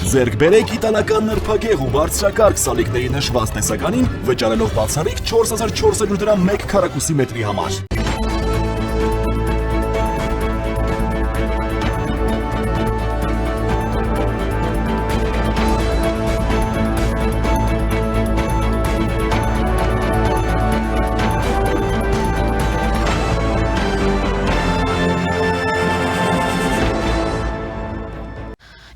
Ձեռք բերեք իտալական նրբագեղ ու բարձրակարգ սալիկների նշված տեսականին, վճարելով բացառիկ 4400 դրամ 1 քառակուսի մետրի համար։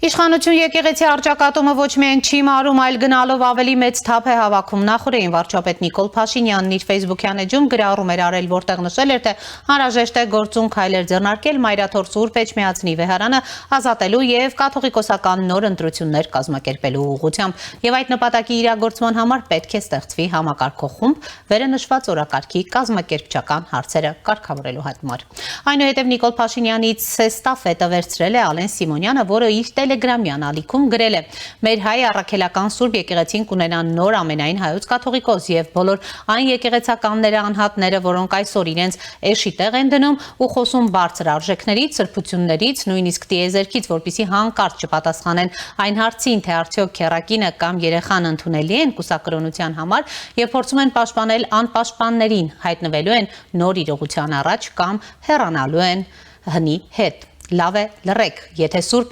Իշխանություն եկեղեցի առճակատումը ոչ միայն չի մարում, այլ գնալով ավելի մեծ թափ է հավաքում։ Նախորդին վարչապետ Նիկոլ Փաշինյանն իր ֆեյսբուքյան էջում գրառում էր արել, որտեղ նշել էր, թե անհրաժեշտ է գործուն քայլեր ձեռնարկել Մայրաթոր Սուրբ Էջմիածնի վեհարանը ազատելու եւ կաթողիկոսական նոր ընտրություններ կազմակերպելու ուղղությամբ։ Եվ այդ նպատակի իրագործման համար պետք է ստեղծվի համակարգող խումբ վերը նշված օրակարգի կազմակերպչական հարցերը կարգավորելու համար։ Այնուհետև Նիկոլ Փաշինյանից էստաֆետը վերցրել է Ալեն Սիմոնյանը, որը իր Տելեգրամյան ալիքում գրել է. «Մեր հայ առաքելական Սուրբ եկեղեցին կունենա նոր ամենայն հայոց կաթողիկոս եւ բոլոր այն եկեղեցականները անհատները, որոնք այսօր իրենց էշի տեղ են դնում ու խոսում բարձր արժեքներից, սրբություններից, նույնիսկ տիեզերքից, որպեսզի հանկարծ չպատասխանեն այն հարցին, թե արդյոք քեռակինը կամ երեխան ընդունելի են կուսակրոնության համար եւ փորձում են պաշտպանել անպաշտպաններին, հայտնվելու են նոր իրողության առաջ կամ հեռանալու են հնի հետ։ Լավ է լռեք, եթե Սուրբ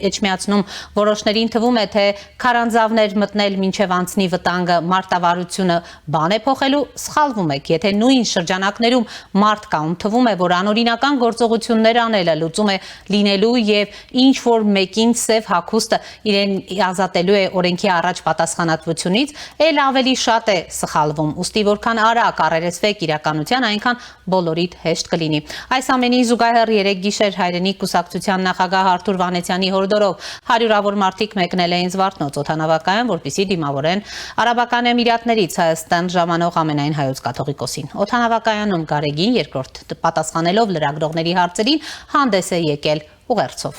Էջմիածնում որոշներին թվում է, թե քարանձավներ մտնել մինչև անցնի վտանգը մարտավարությունը բան է փոխելու, սխալվում եք, եթե նույն շրջանակներում մարդ կա, ում թվում է, որ անօրինական գործողություններ անելը լուծում է լինելու եւ ինչ որ մեկին սև հագուստը իրեն ազատելու է օրենքի առաջ պատասխանատվությունից, ել ավելի շատ է սխալվում, ուստի որքան արագ առերեսվեք իրականության, այնքան բոլորիդ հեշտ կլինի։ Այս ամենի զուգահեռ երեք գիշեր հայրենի կուսակցության նախագահ Արթուր Վանեցյանի հորդորով հարյուրավոր մարդիկ մեկնել էին Զվարթնոց օդանավակայան, որպեսզի դիմավորեն Արաբական Էմիրատներից Հայաստան ժամանող ամենայն հայոց կաթողիկոսին։ Օդանավակայանում Գարեգին երկրորդ պատասխանելով լրագրողների հարցերին հանդես է եկել ուղերձով։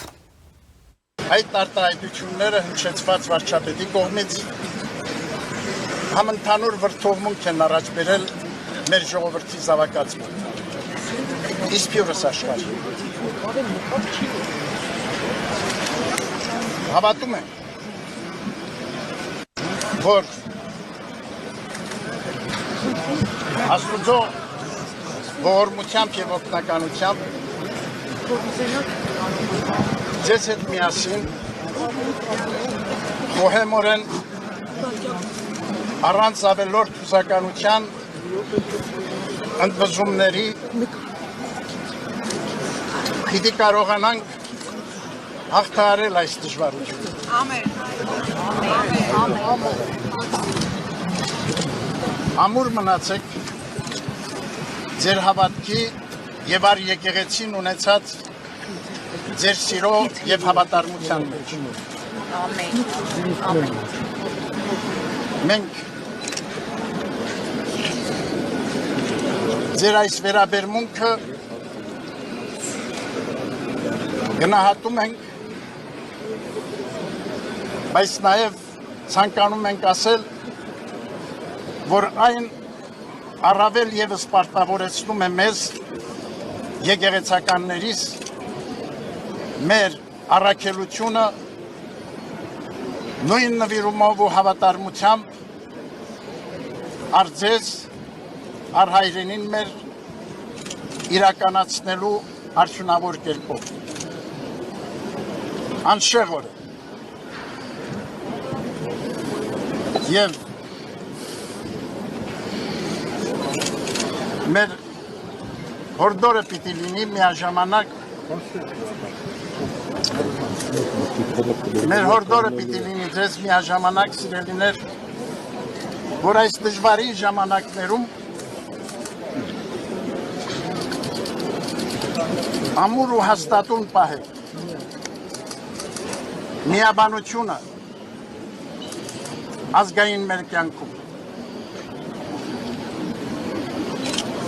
Այդ արտահայտությունները հնչեցված վարչապետի կողմից համընդհանուր վրդովմունք են առաջ բերել մեր ժողովրդի զավակացման։ Իսպյուրս աշխարհի։ Հավատում եմ, որ Աստուծո ողորմությամբ եւ օգնականությամբ ձեզ հետ միասին մոհեմորեն առանց ավելորդ հուսականության ընդվզումների պիտի կարողանանք հաղթահարել այս դժվարությունը։ Ամեն։ Ամուր մնացեք ձեր հավատքի եւ առ եկեղեցին ունեցած ձեր սիրո եւ հավատարմության մեջ։ Ամեն։ Մենք ձեր այս վերաբերմունքը գնահատում ենք, բայց նաև ցանկանում ենք ասել, որ այն առավել եւս պարտավորեցնում է մեզ եկեղեցականներիս մեր առաքելությունը նույն նվիրումով ու հավատարմությամբ առ ձեզ, առ հայրենին մեր իրականացնելու արդյունավոր կերպով։ Անշեղոր է եւ մեր հորդորը պիտի լինի միաժամանակ մեր հորդորը պիտի լինի ձեզ միաժամանակ սիրելիներ, որ այս դժվարին ժամանակներում ամուր ու հաստատուն պահել միաբանությունը ազգային մեր կյանքում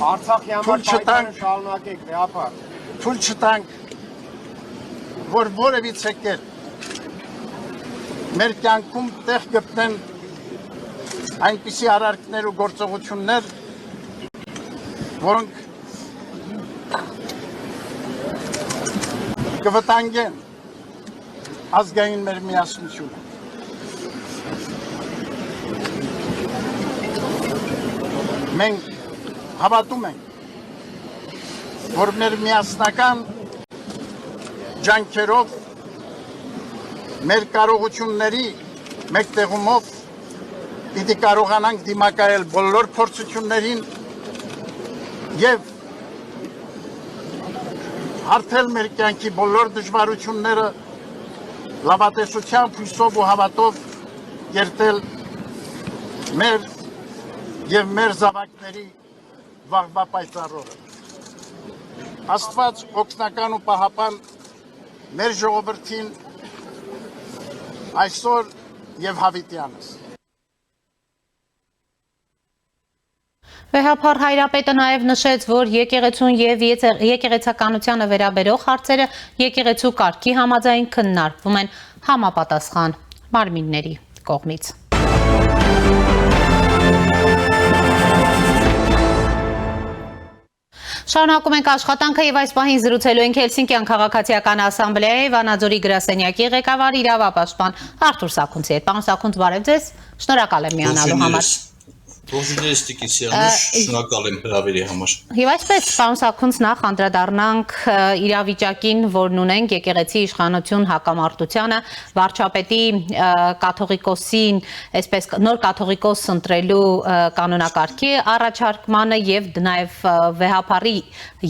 Արցախի համար պայքարը շարունակեք, վեհապար։ Թույլ չտանք, որ որևիցե կերպ մեր կյանքում տեղ գտնեն այնպիսի արարքներ ու գործողություններ, որոնք կվտանգեն ազգային մեր միասնությունը։ Մենք հավատում ենք, որ մեր միասնական ջանքերով մեր կարողությունների մեկտեղումով պիտի կարողանանք դիմակայել բոլոր փորձություններին եւ հարթել մեր կյանքի բոլոր դժվարությունները լավատեսության հույսով ու հավատով կերտել մեր եւ մեր զավակների վաղվա պայծառորը։ Աստված օգնական ու պահապան մեր ժողովրդին այսօր եւ հավիտյանս։ Վեհափառ Հայրապետը նաև նշեց, որ եկեղեցուն եւ եկեղեցականությանը վերաբերող հարցերը եկեղեցու կարգի համաձայն քննարկվում են համապատասխան մարմինների կողմից։ Շարունակում ենք աշխատանքը եւ այս պահին զրուցելու ենք Հելսինկյան քաղաքացիական ասամբլեայի Վանաձորի գրասենյակի ղեկավար իրավապաշտպան Արթուր Սաքունցի հետ։ Պարոն Սաքունց, բարև ձեզ։ Շնորհակալ եմ միանալու համար։ Ողջույնս Տիկիսյաններ, շնորհակալ եմ հրավերի համար։ Եվ այսպես, պարոն Սաքունց, նախ անդրադառնանք իրավիճակին, որն ունենք եկեղեցի իշխանություն հակամարտությանը, վարչապետի կաթողիկոսին, այսպես նոր կաթողիկոս ընտրելու կանոնակարգի առաջարկմանը եւ նաեւ վեհափառի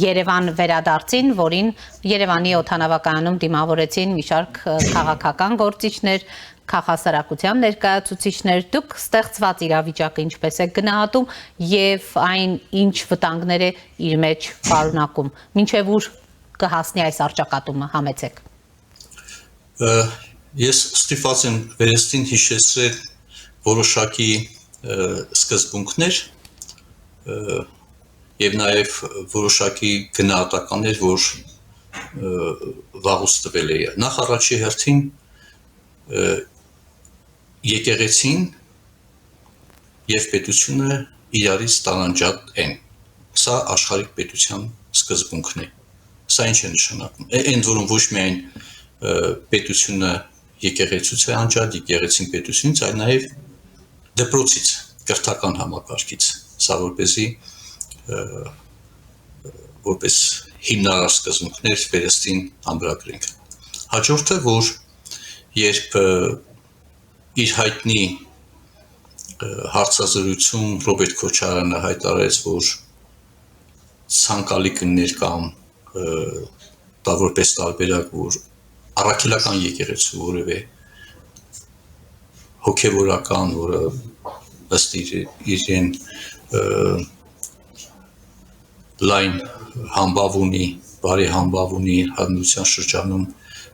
Երևան վերադարձին, որին Երևանի օդանավակայանում դիմավորեցին մի շարք քաղաքական գործիչներ, քաղաքասարակության ներկայացուցիչներ, դուք ստեղծված իրավիճակը ինչպես եք գնահատում եւ այն ինչ վտանգներ է իր մեջ պարունակում, մինչեւ ուր կհասնի այս արճակատումը, համեցեք։ Ես ստիպված եմ վերստին հիշեցրել որոշակի սկզբունքներ եւ նաեւ որոշակի գնահատականներ, որ վաղուց տվել է։ Նախ առաջի հերթին եկեղեցին եւ պետությունը իրարից տարանջատ են։ Սա աշխարհիկ պետության սկզբունքն է։ Սա ինչ է նշանակում։ Այն որում ոչ միայն պետությունը եկեղեցուց է անջատ, եկեղեցին պետությունից, այլ նաեւ դպրոցից, կրթական համակարգից։ Սա որպես հիմնարար սկզբունքներ վերստին ամրագրենք։ Հաջորդը, որ երբ իր հայտնի հարցազրույցում Ռոբերտ Քոչարյանը հայտարարեց, որ ցանկալի կներ կամ դա որպես տարբերակ, որ առաքելական եկեղեցու որևէ հոգևորական, որը ըստ իրեն լայն համբավ ունի, բարի համբավ ունի հանրության շրջանում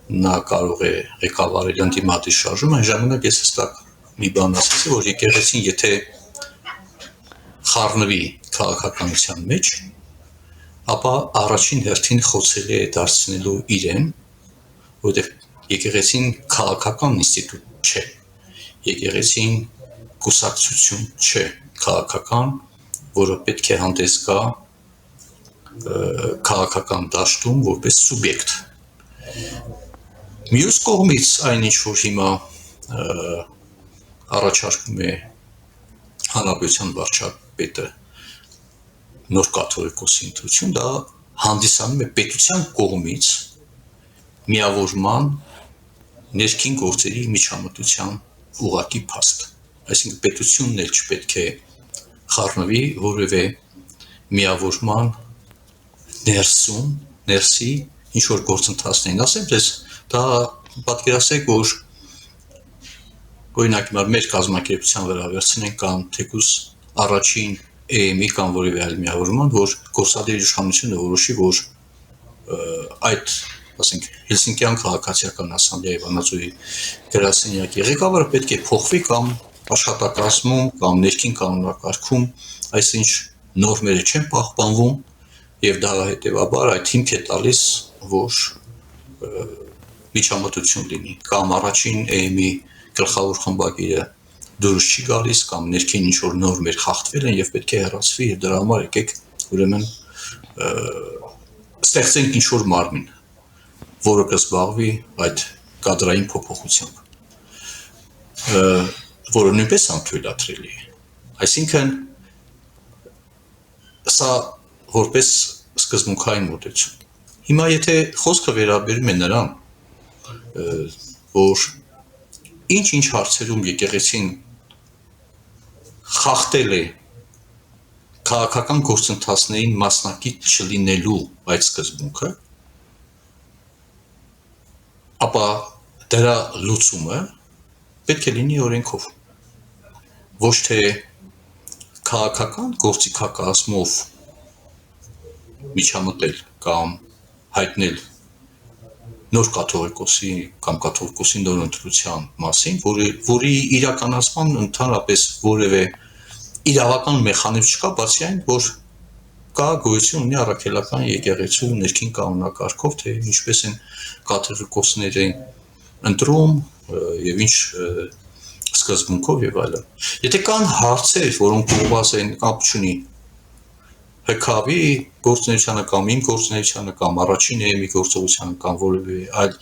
նա կարող է ղեկավարել ընդդիմադիր շարժում, այն ժամանակ ես հստակ մի բան ասացի, որ եկեղեցին եթե խառնվի քաղաքականության մեջ, ապա առաջին հերթին խոցելի է դարձնելու իրեն, որովհետև եկեղեցին քաղաքական ինստիտուտ չէ, եկեղեցին կուսակցություն չէ, քաղաքական, որը պետք է հանդես գա քաղաքական դաշտում որպես սուբյեկտ։ Մյուս կողմից այն ինչ որ հիմա առաջարկում է հանրապետության վարչապետը նոր կաթողիկոսի ընտրություն, դա հանդիսանում է պետության կողմից միավորման ներքին գործերի միջամտության ուղղակի փաստ։ Այսինքն պետությունն էլ չպետք է խառնվի որևէ միավորման ներսի ինչ որ գործընթացներին։ Ասեմ ձեզ, դա պատկերացրեք, որ օրինակ մեր կազմակերպության վրա վերցնենք կամ թեկուզ առաջին EM-ի կամ որևէ այլ միավորման, որ գործադիր իշխանությունը որոշի, որ այդ, ասենք, Հելսինկյան քաղաքացիական ասամբլեայի Վանաձորի գրասենյակի ղեկավարը պետք է փոխվի կամ աշխատակազմում կամ ներքին կանոնակարգում այսինչ նորմերը չեն պահպանվում եւ դա հետեւաբար այդ հիմք է տալիս, որ միջամտություն լինի կամ առաջին EM-ի գլխավոր խմբագիրը դուրս չի գալիս կամ ներքին ինչ որ նորմեր խախտվել են եւ պետք է հեռացվի եւ դրա համար եկեք ուրեմն ստեղծենք ինչ որ մարմին, որը կզբաղվի այդ կադրային փոփոխությամբ, որը նույնպես անթույլատրելի է։ Այսինքն սա որպես սկզբունքային մոտեցում։ Հիմա եթե խոսքը վերաբերում է նրան, որ ինչ հարցերում եկեղեցին խախտել է քաղաքական գործընթացներին մասնակից չլինելու այդ սկզբունքը, ապա դրա լուծումը պետք է լինի օրենքով, ոչ թե քաղաքական գործիքակազմով միջամտել կամ հայտնել նոր կաթողիկոսի կամ կաթողիկոսի նոր ընտրության մասին, որի իրականացման ընդհանրապես որևէ իրավական մեխանիզմ չկա, բացի այն, որ կա գոյություն ունի առաքելական եկեղեցու ներքին կանոնակարգով, թե ինչպես են կաթողիկոսներին ընտրում եւ ինչ սկզբունքով եւ այլն։ Եթե կան հարցեր, որոնք ուղղված են կապ չունի ՀՔԱՎ-ի գործունեությանը կամ իմ գործունեությանը կամ առաջին էմի գործողությանը կամ որևէ այլ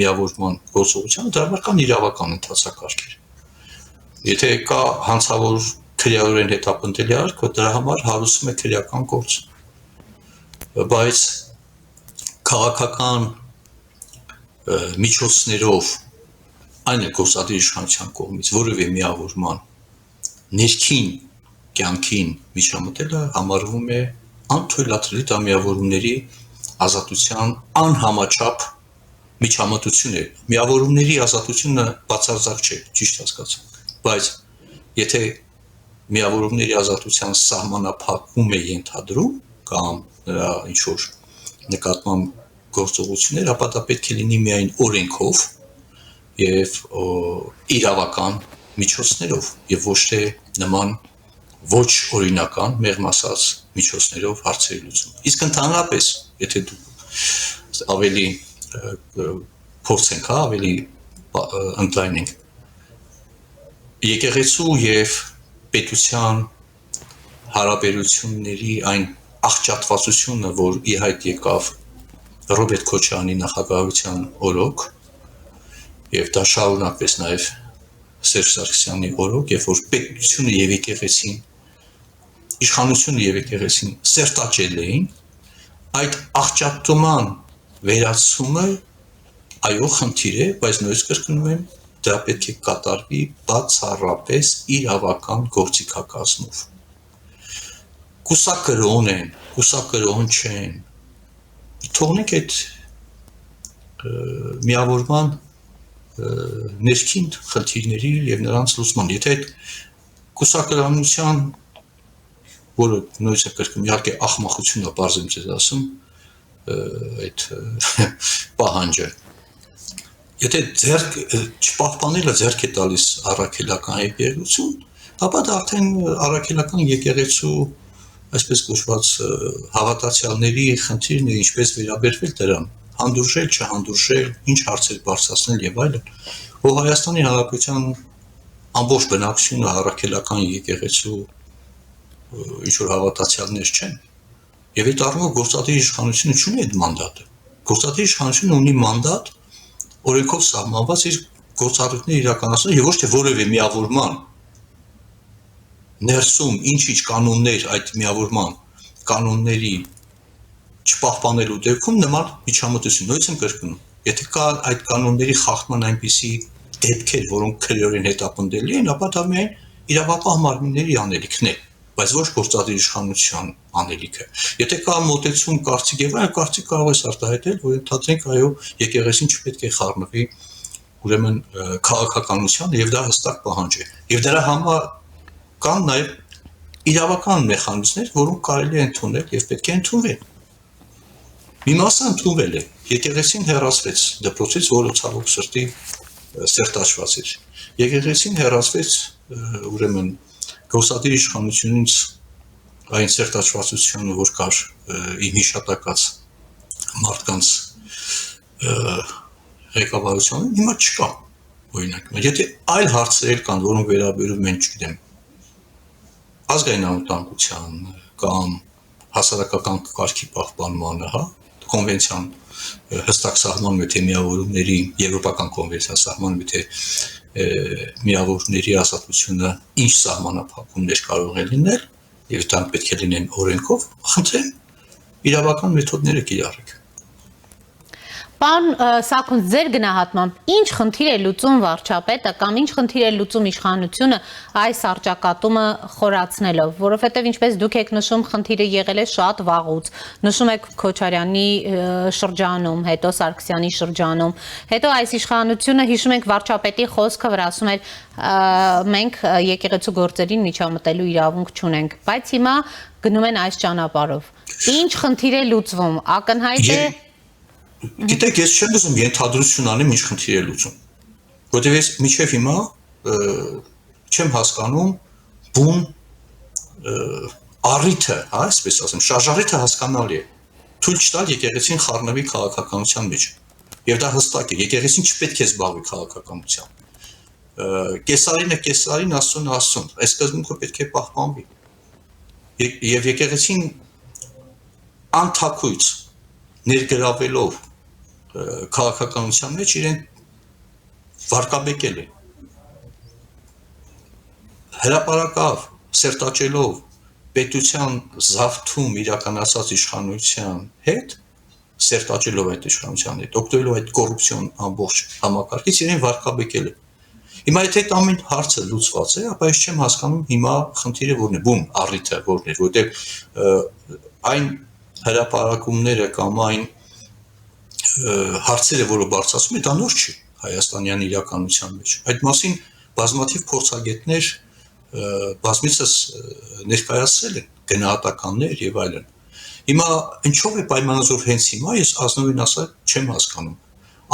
միավորման գործողությանը, դրա համար կան իրավական ընթացակարգեր։ Եթե կա հանցավոր քրեորեն հետապնդելի արք, դրա համար հարուցում է քրեական գործ։ Բայց քաղաքական միջոցներով այն է գործադիր իշխանության կողմից որևէ միավորման ներքին կյանքին միջամտելը համարվում է անթույլատրելի միավորումների ազատության անհամաչափ միջամտություն է։ Միավորումների ազատությունը բացարձակ չէ, ճիշտ հասկացանք, բայց եթե միավորումների ազատության սահմանափակում է ենթադրում կամ նրա ինչ-որ նկատմամբ գործողություններ, ապա դա պետք է լինի միայն օրենքով եւ իրավական միջոցներով եւ ոչ թե նման ոչ օրինական մեղմ ասած միջոցներով հարցերի լուծում։ Իսկ ընդհանրապես, եթե դու ավելի փորձենք, ավելի ընդլայնենք, եկեղեցու եւ պետության հարաբերությունների այն աղճատվածությունը, որ ի հայտ եկավ Ռոբերտ Քոչարյանի նախագահության օրոք, եւ դա շարունակվեց նաեւ Սերժ Սարգսյանի օրոք, երբ որ պետությունը եւ եկեղեցին, իշխանությունը եւ եկեղեցին սերտաճել էին, այդ աղճատման վերացումը այո խնդիր է, բայց նույնիսկ կրկնում եմ, դա պետք է կատարվի բացառապես իրավական գործիքակազմով։ Կուսակրոն են, կուսակրոն չեն, թողնենք այդ միավորման ներքին խնդիրների եւ նրանց լուծման։ Եթե այդ կուսակրոնության, որը նույնիսկ կրկնում իհարկե ախմախությունն է, բարձր եմ ձեզ ասում, այդ պահանջը, եթե ձեռք չպահպանելը ձեռք է տալիս առաքելական եկեղեցուն, ապա դա արդեն առաքելական եկեղեցու այսպես կոչված հավատացյալների խնդիրն է, ինչպես վերաբերվել դրան, հանդուրժել, չհանդուրժել, ինչ հարցեր բարձրացնել եւ այլն։ Ով Հայաստանի Հանրապետության ամբողջ բնակչությունը առաքելական եկեղեցու ինչ որ հավատացյալներ չեն։ Եվ այդ առումով գործադիր իշխանությունը չունի այդ մանդատը։ Գործադիր իշխանությունը ունի մանդատ օրենքով սահմանված իր գործառույթները իրականացնել եւ ոչ թե որևէ միավորման ներսում ինչ կանոններ այդ միավորման կանոնների չպահպանելու դեպքում նման միջամտություն նույնիսկ եմ կրկնում։ Եթե կա այդ կանոնների խախտման այնպիսի դեպքեր, որոնք քրեորեն հետապնդելի են, ապա դա միայն իրավապահ մարմինների անելիքն է, բայց ոչ գործադիր իշխանության անելիքը։ Եթե կա մոտեցում կարծիք եւ այլ կարծիք կարող ես արտահայտել, որ ընդհանրենք այո, եկեղեցին չպետք է խառնվի ուրեմն քաղաքականությանը եւ դա հստակ պահանջ է։ Եվ դրա համար կան նաեւ իրավական մեխանիզմներ, որոնք կարելի է ընդունել եւ պետք է ընդունվեն։ Մի մասը ընդունվել է, եկեղեցին հեռացվեց դպրոցից, որը ցավոք սրտի սերտաճված էր։ Եկեղեցին հեռացվեց ուրեմն գործադիր իշխանությունից այն սերտաճվածությունը, որ կար իմ հիշատակած մարդկանց ղեկավարությանը, հիմա չկա։ Օրինակ, եթե այլ հարցեր կան, որոնք վերաբերում են, չգիտեմ, ազգային անվտանգության կամ հասարակական կարգի պահպանմանը, հա, կոնվենցիան հստակ սահմանում է թե միավորումների եվրոպական կոնվենցիա սահմանում է թե միավորումների ազատությունը ինչ սահմանափակումներ կարող է լինել եւ դրանք պետք է լինեն օրենքով, խնդրեմ իրավական մեթոդները կիրառեք։ Պարոն Սաքուն, ձեր գնահատմամբ ինչ խնդիր է լուծում վարչապետը կամ ինչ խնդիր է լուծում իշխանությունը այս առճակատումը խորացնելով, որովհետև ինչպես դուք եք նշում, խնդիրը եղել է շատ վաղուց, նշում եք Քոչարյանի շրջանում, հետո Սարգսյանի շրջանում, հետո այս իշխանությունը, հիշում ենք վարչապետի խոսքը, որ ասում էր մենք եկեղեցու գործերին միջամտելու իրավունք չունենք, բայց հիմա գնում են այս ճանապարհով։ Ինչ խնդիր է լուծվում, ակնհայտ է։ Գիտեք, ես չեմ ուզում ենթադրություն անեմ ինչ խնդիր է լուծում, որտեղ ես մինչև հիմա չեմ հասկանում բուն առիթը, այսպես ասեմ, շարժառիթը հասկանալի է, թույլ չտալ եկեղեցին խառնվի քաղաքականության մեջ, եւ դա հստակ է, եկեղեցին չպետք է զբաղվի քաղաքականությամբ, կեսարին, Աստծուն, այս սկզբունքը պետք է պահպանվի, եւ եկեղեցին անթաքույց ներգրավելով քաղաքականության մեջ իրեն վարկաբեկել է հրապարակավ սերտաճելով պետության զավթում իրականացած իշխանության հետ սերտաճելով այդ իշխանության հետ օգտվելով այդ կոռուպցիոն ամբողջ համակարգից իրեն վարկաբեկել է հիմա եթե այդ ամեն հարցը լուծված է ապա ես չեմ հասկանում հիմա խնդիրը որն է բուն առիթը որն է որտեղ այն հրապարակումները կամ այն հարցերը, որը բարձրացում է, դա նոր չի Հայաստանյան իրականության մեջ։ Այդ մասին բազմաթիվ փորձագետներ բազմիցս ներկայացրել են գնահատականներ եւ այլն։ Հիմա ինչով է պայմանավորվում հենց հիմա ես ազնվին ասած չեմ հասկանում։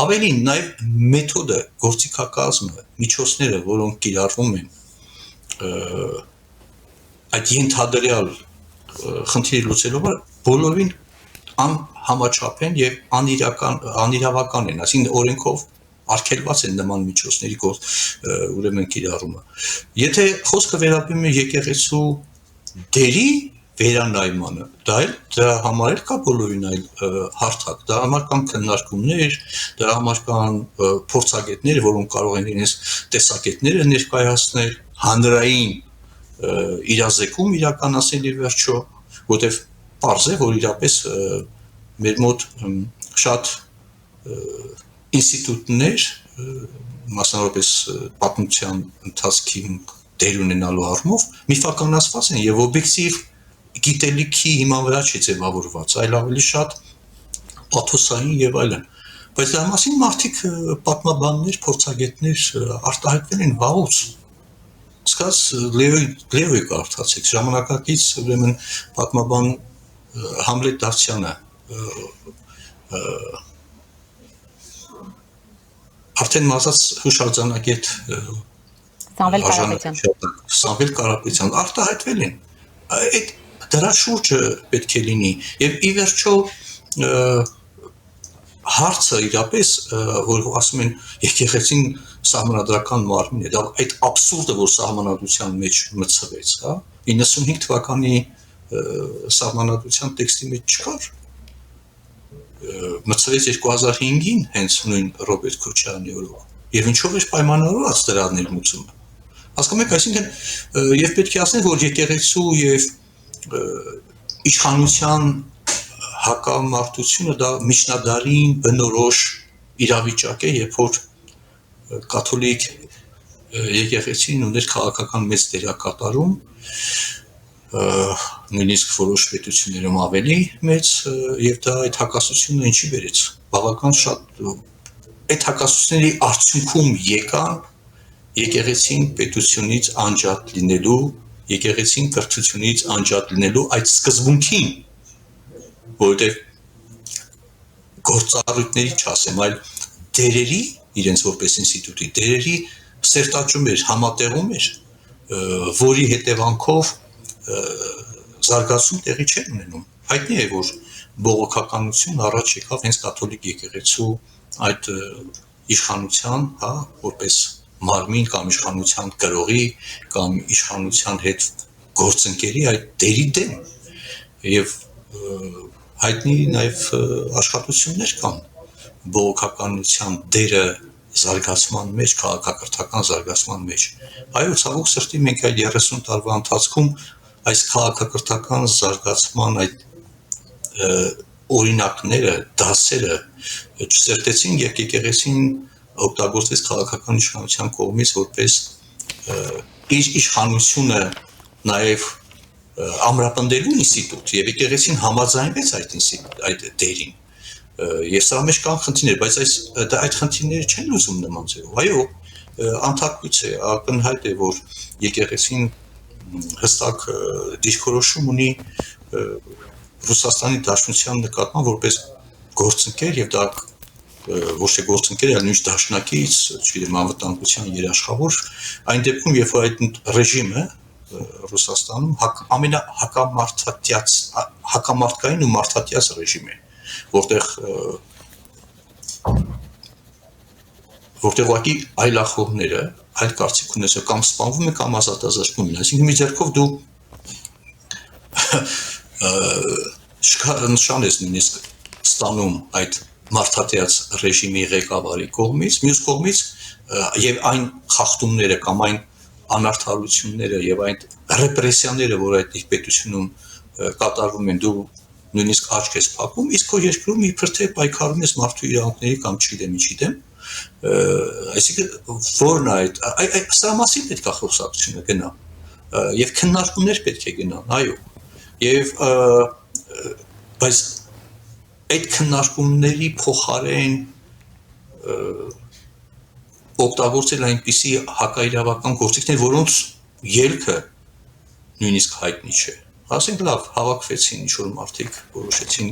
Ավելին նաեւ մեթոդը, գործիքակազմը, միջոցները, որոնք կիրառվում են այդ ենթադրյալ խնդիրը լուծելու համար բոլորին անհամաչափ են եւ անիրավական են, այսինքն օրենքով արգելված են նման միջոցների ուրեմն կիրառումը։ Եթե խոսքը վերաբերում է եկեղեցու դերի վերանայմանը, դա համար կա բոլորին այլ հարթակ, դա համար կան քննարկումներ, դա համար կան փորձագետներ, որոնք կարող են իրենց տեսակետները ներկայացնել, հանրային իրազեկում իրականացնել ի վերջո, որտեղ պարզ է, որ իրապես մեր մոտ շատ ինստիտուտներ, մասնավորապես պատմության ընթացքում դեր ունենալու առումով միֆականացված են եւ օբյեկտիվ գիտելիքի հիման վրա չի ձևավորված, այլ ավելի շատ պաթոսային եւ այլն։ Բայց դրա մասին մարդիկ պատմաբաններ, փորձագետներ արտահայտվել են վաղուց։ Սկաց Լեոյի կարդացեք, ժամանակակից ուրեմն պատմաբան Համլետ Դավթյանը արդեն մազած հուշարձանագետ Սամվել Կարապետյան արտահայտվել են։ Այդ դրա շուրջը պետք է լինի եւ ի վերջո հարցը իրապես որ ասում են եկեղեցին սահմանադրական մարմին է, դա այդ աբսուրդը որ սահմանադրության մեջ մցվեց, հա 95 թվականի սահմանադրության տեքստի մեջ չկար մցվեց 2005-ին հենց նույն Ռոբերտ Քոչարյանի օրոք եւ ինչով էր պայմանավորված դրա ներմուծումը հասկանում եք այսինքն եւ պետք է ասել որ եկեղեցու եւ իշխանության հակամարտությունը դա միջնադարին բնորոշ իրավիճակ է երբ որ կաթոլիկ եկեղեցին ուներ քաղաքական մեծ դերակատարում նույնիսկ որոշ պետություններում ավելի մեծ եւ դա այդ հակասությունը ինչի բերեց բավական շատ այդ հակասությունների արդյունքում եկան եկեղեցին պետությունից անջատ լինելու եկեղեցին կրթությունից անջատ լինելու այդ սկզբունքին որտեղ գործառույթների չասեմ այլ դերերի իրենց որպես ինստիտուտի դերերի սերտաճում էր համատեղում էր որի հետևանքով զարգացում տեղի չէր ունենում հայտնի է որ բողոքականություն առաջ եկավ հենց կաթոլիկ եկեղեցու այդ իշխանության հա որպես մարմին կամ իշխանության գրողի կամ իշխանության հետ գործընկերի այդ դերի դեմ եւ հայտնի նաև աշխատություններ կան բողոքականության դերը զարգացման մեջ, քաղաքակրթական զարգացման մեջ։ Այո, ցավոք սրտի մենք այդ 30 տարվա ընթացքում այս քաղաքակրթական զարգացման այդ օրինակները, դասերը չսերտեցին եւ եկեղեցին օգտագործեց քաղաքական իշխանության կողմից որպես իր իշխանությունը նաև ամրապնդելու ինստիտուտ եւ եկեղեցին համաձայնվեց այդ դերին եւ սրա մեջ կան խնդիրներ, բայց այդ խնդիրները չեն լուծում նման ձևով։ Այո, անթակույց է, ակնհայտ է, որ եկեղեցին հստակ դիրքորոշում ունի Ռուսաստանի Դաշնության նկատմամբ որպես գործընկեր եւ դա ոչ թե գործընկեր, այլ նույնիսկ դաշնակից, չգիտեմ, անվտանգության երաշխավոր, այն դեպքում, երբ որ այդ ռեժիմը Ռուսաստանում հակամարտկային ու մարդատյաց ռեժիմ է, որտեղ ուղղակի այլախոհները այլ կարծիք ունեցող կամ սպանվում են կամ ազատազրկվում են, այսինքն մի ձեռքով դու նշան ես նույնիսկ ստանում այդ մարդատյաց ռեժիմի ղեկավարի կողմից, մյուս կողմից եւ այն խախտումները կամ այն անարդարությունները եւ այն ռեպրեսիաները, որ այդ պետությունում կատարվում են, դու նույնիսկ աչք ես փակում, իսկ քո երկրում իբր թե պայքարում ես մարդու իրավունքների կամ չգիտեմ, այսինքն որն է այդ սա մասին պետք է խոսակցությունը գնա եւ քննարկումներ պետք է գնան, այո, եւ բայց այդ քննարկումների փոխարեն օգտագործել այնպիսի հակաիրավական գործիքներ, որոնց ելքը նույնիսկ հայտնի չէ։ Ասենք լավ, հավաքվեցին ինչ-որ մարդիկ, որոշեցին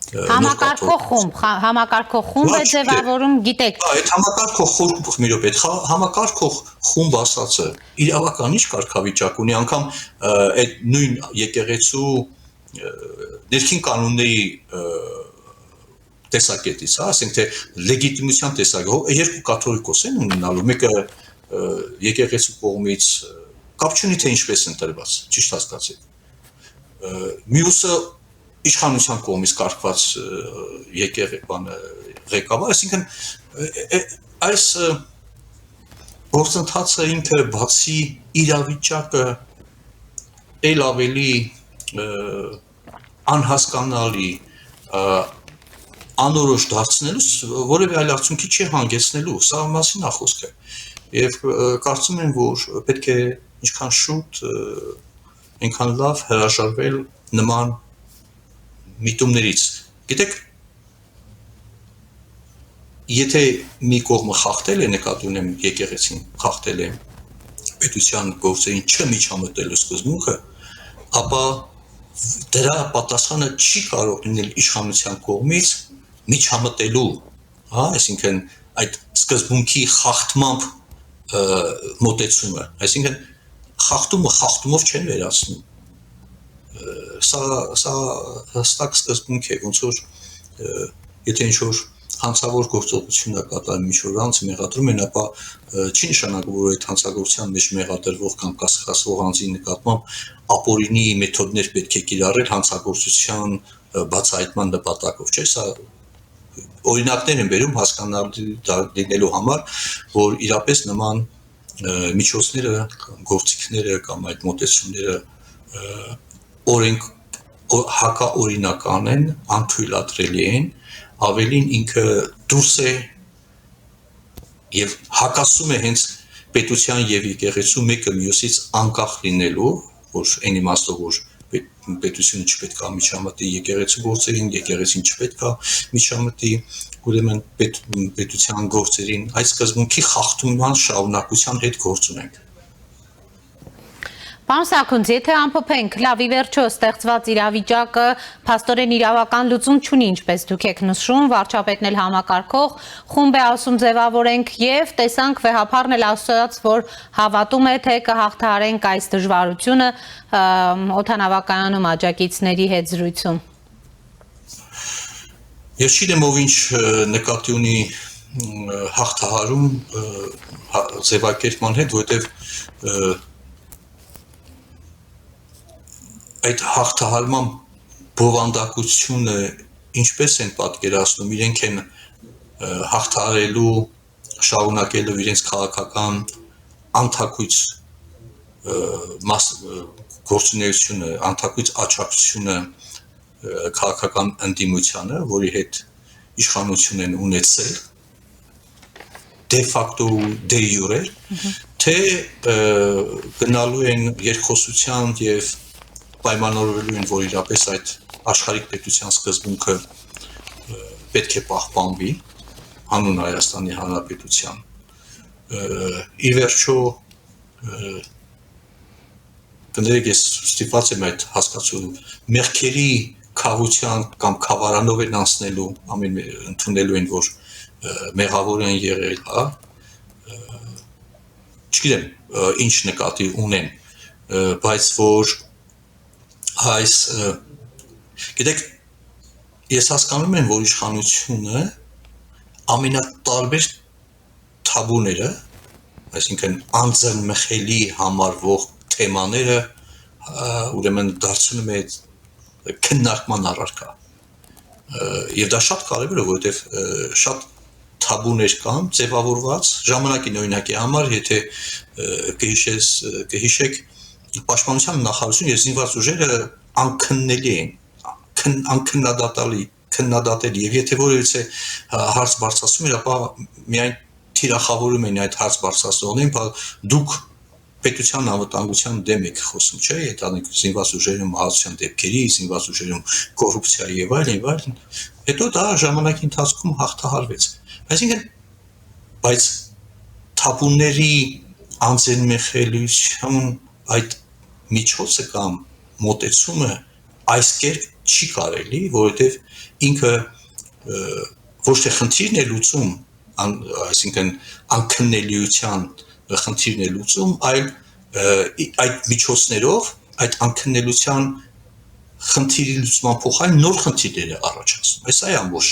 Համակարգող խումբ է ձևավորում, գիտեք։ Այդ համակարգող խումբը մի րոպե, համակարգող խումբ ասածը իրավական ինչ կարգավիճակ ունի, անգամ այդ նույն եկեղեցու ներքին կանոնների տեսակետից, ասենք թե լեգիտիմության տեսակետից, երկու կաթոլիկոս են ունենալու, մեկը եկեղեցու կողմից կապ չունի թե ինչպես ընտրված, ճիշտ հասկացեք։ Մյուսը իշխանության կողմից կարգված ղեկավար, այսինքն այս գործընթացը ինքը բացի իրավիճակը ել ավելի անհասկանալի անորոշ դարձնելուց որևէ այլ արդյունքի չի հանգեցնելու, սա մասին է խոսքը։ Եվ կարծում եմ, որ պետք է ինչքան շուտ, այնքան լավ հրաժարվել նման միտումներից։ Գիտեք, եթե մի կողմը խախտել է, նկատի ունեմ եկեղեցին խախտել է պետության գործերին չմիջամտելու սկզբունքը, ապա դրա պատասխանը չի կարող լինել իշխանության կողմից միջամտելու, այսինքն այդ սկզբունքի խախտմամբ մոտեցումը, այսինքն խախտումը խախտումով չեն վերացնում, սա հստակ սկզբունք է, ոնց որ եթե ինչ-որ հանցավոր գործողություն է կատարում ինչ-որ անձ մեղադրում են, ապա չի նշանակում, որ այդ հանցագործության մեջ մեղադրվող կամ կասկածվող անձի նկատմամբ ապօրինի մեթոդներ պետք է կիրառել հանցագործության բացահայտման նպատակով, չէ՞, սա օրինակներ են բերում հասկանալի լինելու համար, որ իրապես նման միջոցները, գործիքները կամ այդ մոտեցումները հակաօրինական են, անթույլատրելի են, ավելին ինքը դուրս է եւ հակասում է հենց պետության եւ եկեղեցու մեկը մյուսից անկախ լինելու, որ այն իմաստով որ պետությունը չպետք է միջամտի եկեղեցու գործերին, եկեղեցին չպետք է միջամտի, ուրեմն պետության գործերին, այս սկզբունքի խախտման շարունակության հետ գործ ունենք։ Պարոն Սաքունց, եթե ամփոփենք, լավ, ի վերջո ստեղծված իրավիճակը փաստորեն իրավական լուծում չունի, ինչպես դուք եք նշում, վարչապետն էլ համակարգող խումբ է ասում ձևավորենք եւ տեսանք վեհապարն էլ ասաց, որ հավատում է, թե կհաղթահարենք այս դժվարությունը օդանավակայանում աջակիցների հետ զրույցում։ Ես չգիտեմ ով ինչ նկատի ունի հաղթահարում ձևակերպման հետ, որովհետեւ այդ հաղթահարման բովանդակությունը ինչպես են պատկերացնում, իրենք են հաղթարելու, շարունակելով իրենց քաղաքական անթակույց գործունեությունը, անթակույց աջակցությունը քաղաքական ընդդիմությանը, որի հետ իշխանություն են ունեցել դե ֆակտո ու դե յուրե, թե գնալու են երկխոսության եւ պայմանավորվելու են, որ իրապես այդ աշխարհիկ պետության սկզբունքը պետք է պահպանվի հանուն Հայաստանի Հանրապետության։ Ի վերջո կներեք, ես ստիպված եմ այդ հասկացում մեղքերի քավության կամ քավարանով են անցնելու, ամեն ընդունելու են, որ մեղավոր են եղել, հա, չգիտեմ, ինչ նկատի ունեն, բայց որ այս, գիտեք, ես հասկանում եմ, որ իշխանությունը ամենատարբեր թաբուները, այսինքն անձնմխելի համարվող թեմաները ուրեմն դարձնում է քննարկման առարկա։ Եվ դա շատ կարևոր է, որովհետև շատ թաբուներ կան, ձևավորված, ժամանակի օրինակի համար, եթե կհիշեք, պաշտպանության նախարարությունը եւ զինված ուժերը անքննելի են, քննադատելի, եւ եթե որևիցե հարց բարձրացում էր, ապա միայն թիրախավորում են այդ հարց բարձրացնողներին, դուք պետության անվտանգության դեմ եք խոսում, չէ՞, եթե զինված ուժերում մահացության դեպքերի, զինված ուժերում կոռուպցիայի եւ այլն, հետո դա ժամանակի ընթացքում հաղթահարվեց։ Այսինքն, բայց թափուների անձնմխելիության այդ միջոցը կամ մոտեցումը այս կերպ չի կարելի, որովհետև ինքը ոչ թե խնդիրն է լուծում, այսինքն անքննելիության խնդիրն է լուծում, այլ այդ միջոցներով այդ անքննելիության խնդիրի լուծման փոխարեն նոր խնդիրներ է առաջացնում։ Այս է ամբողջ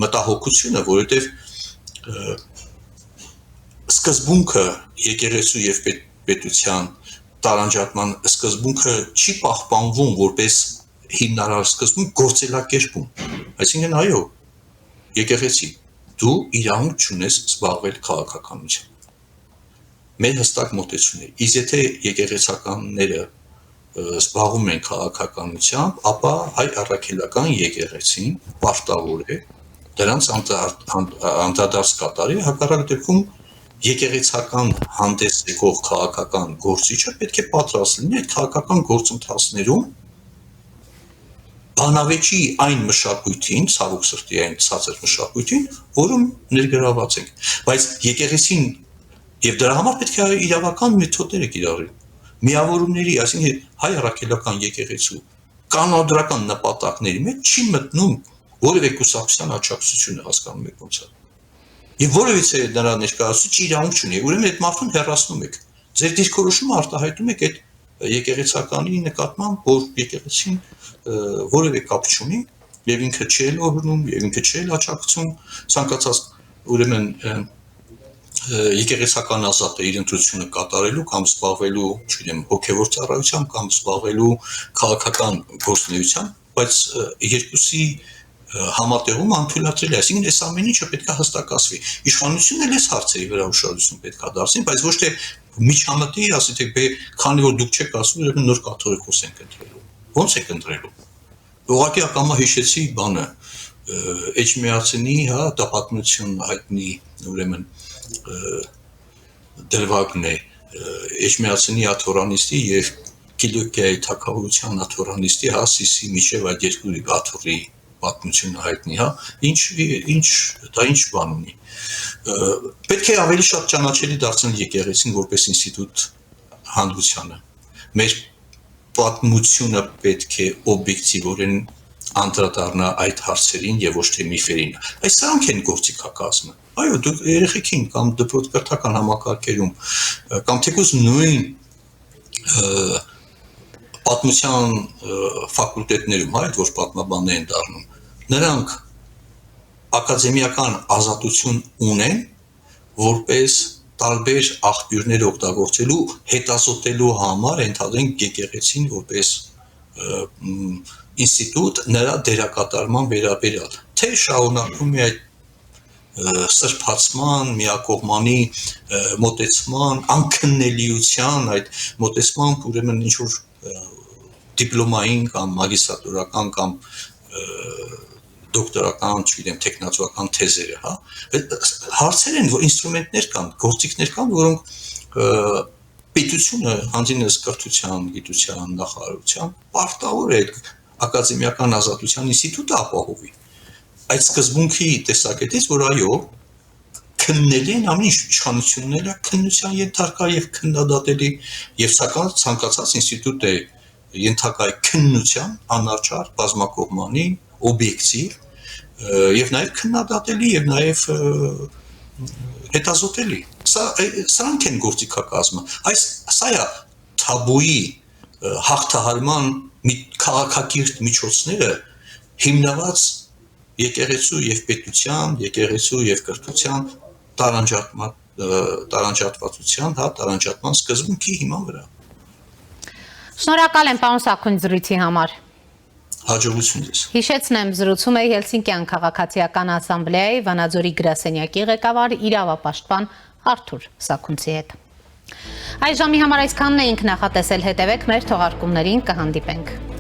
մտահոգությունը, որովհետև սկզբունքը եկեղեցու եւ պետության տարանջատման սկզբունքը չի պահպանվում որպես հիմնարար սկզբունք գործելակերպում։ Այսինքն այո, եկեղեցի, դու իրավունք չունես զբաղվել քաղաքականությամբ։ Մեր հստակ մոտեցումն է։ Իսկ եթե եկեղեցականները զբաղվում են քաղաքականությամբ, ապա հայ առաքելական եկեղեցին պարտավոր է դրանց անդրադարձ կատարի, հակառակ դեպքում եկեղեցական հանդես եկող քաղաքական գործիչը պետք է պատրաստ լինի այդ քաղաքական գործընթացներում բանավեճի այն մշակույթին, ցավոք սրտի այն ցածր մշակույթին, որում ներգրաված ենք, բայց եկեղեցին եւ դրա համար պետք է իրավական մեթոդներ կիրառել։ Միավորումների, այսինքն հայ առաքելական եկեղեցու կանոնադրական նպատակների մեջ չի մտնում որևէ կուսակցության աջակցությունը, հասկանում եք ոնց է։ Եվ որևիցե նրա ներկայացուցիչ իրավունք չունի, ուրեմն այդ մարդուն հեռացնում եք։ Ձեր դիրքորոշումը արտահայտում եք այդ եկեղեցականի նկատմամբ, որ եկեղեցին որևէ կապ չունի, եւ ինքը չի օգնում, եւ ինքը չի աջակցում, ցանկացած ուրեմն եկեղեցական ազատ է իր ընտրությունը կատարելու կամ զբաղվելու, չգիտեմ, հոգևոր ծառայությամբ կամ զբաղվելու քաղաքական գործունեությամբ, բայց երկուսի համատեղում անթույլատրելի է, այսինքն այս ամեն ինչը պետք է հստակացվի։ Իշխանությունն էլ այս հարցերի վրա ուշադրություն պետք է դարձնի, բայց ոչ թե միջամտի, ասեք, քանի որ դուք չեք ասում, ուրեմն նոր կաթողիկոս ենք ընտրելու։ Ոնց եք ընտրելու։ Ուղղակի ակամա հիշեցի բանը, Էջմիածնի, հա, տապատմություն հայտնի, ուրեմն դրվագն է Էջմիածնի աթորանիստի եւ Կիլիկիայի թագավորության աթորանիստի, հա, Սիսի միջև այդ երկու աթոռի պատմությունը հայտնի, հա, դա ինչ բան ունի։ Պետք է ավելի շատ ճանաչելի դարձնել եկեղեցին որպես ինստիտուտ հանրությանը։ Մեր պատմությունը պետք է օբյեկտիվորեն անդրադառնա այդ հարցերին եւ ոչ թե միֆերին։ Այս սրանք են գործիքակազմը։ Այո, դուք երեխեքին կամ դպրոցական համակարգերում կամ թեկուզ նույն պատմության ֆակուլտետներում, այդ որ պատմաբաններ են դառնում, նրանք ակադեմիական ազատություն ունեն, որպես տարբեր աղբյուրներ օգտագործելու, հետազոտելու համար ընդհանրեն եկեղեցին որպես ինստիտուտ նրա դերակատարման վերաբերյալ, թե շարունակում է այդ սրբացման, միակողմանի մոտեցման, անքննելիության այդ մոտեցման, ուրեմն ինչ-որ դիպլոմային կամ մագիստրատորական կամ դոկտորական, չգիտեմ, տեխնացուական թեզերը, հա, հարցեր են, որ ինստրումենտներ կան, գործիքներ կան, որոնք պետությունը հանձինս կրթության, գիտության, նախարարության պարտավոր է ակադեմիական ազատության ինստիտուտը ապահովի։ Այդ սկզբունքի տեսակետից, որ այո, քննելի են ամեն ինչ իշխանությունները, քննության ենթարկա եւ քննադատելի եւ սակայն ցանկացած ինստիտուտ է ենթակա քննության, անարդար, բազմակողմանի, օբյեկտիվ եւ նաեւ քննադատելի եւ նաեւ հետազոտելի։ Սրանք են գործիքակազմը։ Սա է թաբուի հաղթահարման քաղաքակիրթ միջոցները հիմնված եկեղեցու եւ պետության, եկեղեցու եւ կրթության տարանջատվածության, հա, տարանջատման սկզբունքի հիման վրա։ Շնորհակալ եմ պարոն Սաքուն զրույցի համար։ Հաջողություն ձեզ։ Հիշեցնեմ, զրուցում է Հելսինկյան քաղաքացիական ասամբլեայի Վանաձորի գրասենյակի ղեկավար իրավապաշտպան Արթուր Սաքունցի հետ։ Այս ժամի համար այսքանն էինք նախատեսել, հետևեք մեր թողարկումներին, կհանդիպենք։